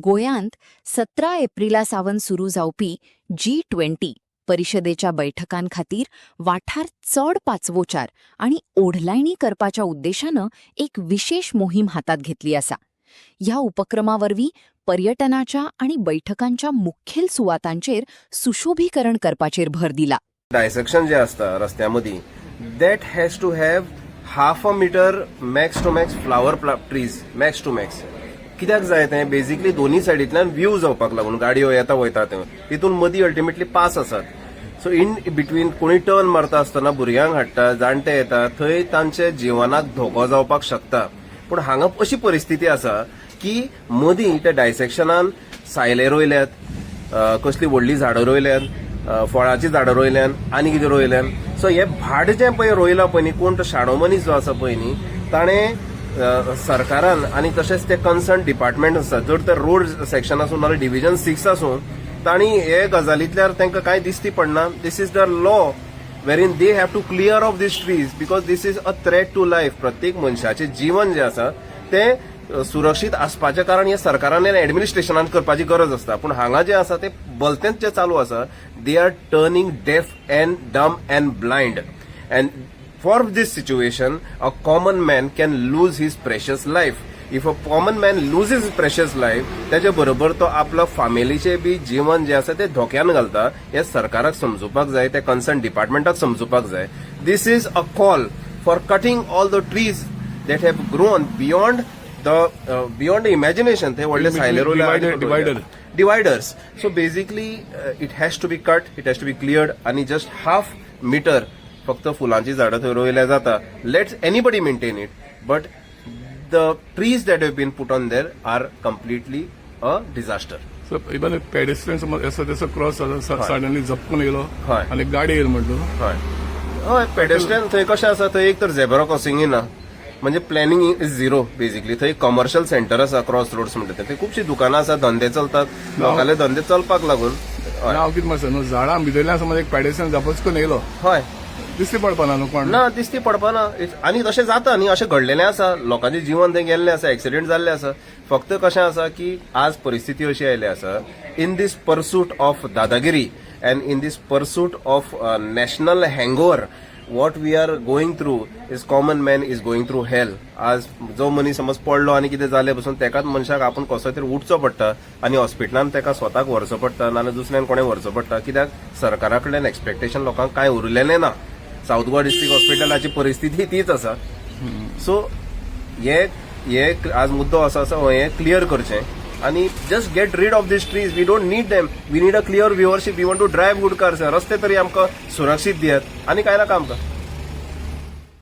गोंयांत 17 एप्रिला सावन सुरू जावपी G20 परिशदेच्या बैठकांखातीर वाठार चड पाचवोचार आणि ओढलायणी करपाच्या उद्देशानं एक विशेष मोहीम हातात घेतली आसा. ह्या उपक्रमावरवीं पर्यटनाच्या आणि बैठकांच्या मुखेल सुवातांचेर सुशोभीकरण करपाचेर भर दिला. डायसेक्शन जे असता रस्त्यामदी that has to have half a metre max to max flower trees max to max. कित्याक जाय तें बेसिकली दोन्ही सायडींतल्यान व्यू जावपाक लागून गाडयो येता वयता थंय तितून मदीं अल्टिमेटली पास आसात. सो इन बिटवीन कोणी टर्न मारता आसतना भुरग्यांक हाडटा जाणटे येता थंय तांचे जिवनाक धोको जावपाक शकता. पूण हांगा अशी परिस्थिती आसा की मदीं त्या डायसेक्शनान सायले रोयल्यात, कसली व्हडली झाडां रोयल्यात, फळाची झाडां रोयल्यान आनी कितें रोयल्यान. सो हे भाट जें पळय रोयलां पळय न्ही कोण तो शाणो मनीस जो आसा पळय न्ही ताणें सरकारान आनी तशेंच ते कन्सर्न डिपार्टमेंट आसा जर तर रोड सेक्शन आसूं नाल्यार डिव्हिजन 6 आसूं तांणी हे गजालींतल्यार तांकां कांय दिश्टी पडना. This is the law wherein they have to clear of these trees because this is a threat to life. प्रत्येक मनशाचें जीवन जें आसा तें सुरक्षीत आसपाचें कारण हे सरकारान आनी एडमिनिस्ट्रेशनान करपाची गरज आसता. पूण हांगा जें आसा तें भलतेंच जें चालू आसा they are turning deaf and dumb and blind. And for this situation a common man can lose his precious life. If a common man loses his precious life त्याचे बरोबर तो आपल्या फॅमिलीचे बी जीवन जे आसा ते धोक्यान घालता. हे सरकाराक समजुपाक जाय, त्या कन्सर्न डिपार्टमेंटाक समजुपाक जाय. This is a call for cutting all the trees that have grown beyond imagination. ते व्हडले सायले dividers. So basically it has to be cut, it has to be cleared आणि जस्ट हाफ मीटर फक्त फुलांची झाडां थंय रोयल्या जाता. Let's anybody maintain it but the trees that have been put on there are completely a disaster. So even pedestrian समज असो तसो क्रॉस सडनली झपकून येयलो आनी गाडी येयलो म्हणटलो. हय पेडेस्ट्रियन थंय कशें आसा थंय एक तर झेब्रा क्रॉसिंगूय ना म्हणजे प्लॅनिंग इज झिरो. बेसिकली थंय कमर्शियल सेंटर आसा क्रॉस रोड्स म्हणटा थंय खुबशीं दुकानां आसा, धंदे चलतात, लोकांले धंदे चलपाक लागून. हांव कितें म्हणटा न्हू झाडां भितरल्यान समज एक पेडेस्ट्रियन झपचकून येयलो हय दिसती पडपाना न्हू कोण ना दिसती पडपाना. आनी तशें जाता न्ही, अशें घडलेलें आसा, लोकांचें जीवन थंय गेल्लें आसा, एक्सिडेंट जाल्ले आसा. फक्त कशें आसा की आज परिस्थिती अशी आयली आसा इन दीस परसूट ऑफ दादागिरी and in this pursuit of national hangover what we are going through is common man is going through hell. आज जो मनीस समज पडलो आनी कितें जालें पसून तेकाच मनशाक आपूण कसो तरी उठचो पडटा आनी हॉस्पिटलान तेका स्वताक व्हरचो पडटा नाल्यार दुसऱ्यान कोणें व्हरचो पडटा. कित्याक सरकारा कडल्यान एक्सपेक्टेशन लोकांक कांय उरलेलें ना. साऊथ गोवा डिस्ट्रिक्ट हॉस्पिटलाची परिस्थिती तीच आसा. सो हे आज मुद्दो असो आसा हे क्लियर करचें आणि just get rid of these trees. We don't need them. We need a clear viewership. We want to drive good cars. रस्ते तरी आमकां सुरक्षीत दियात आणि काय नाका आमकां.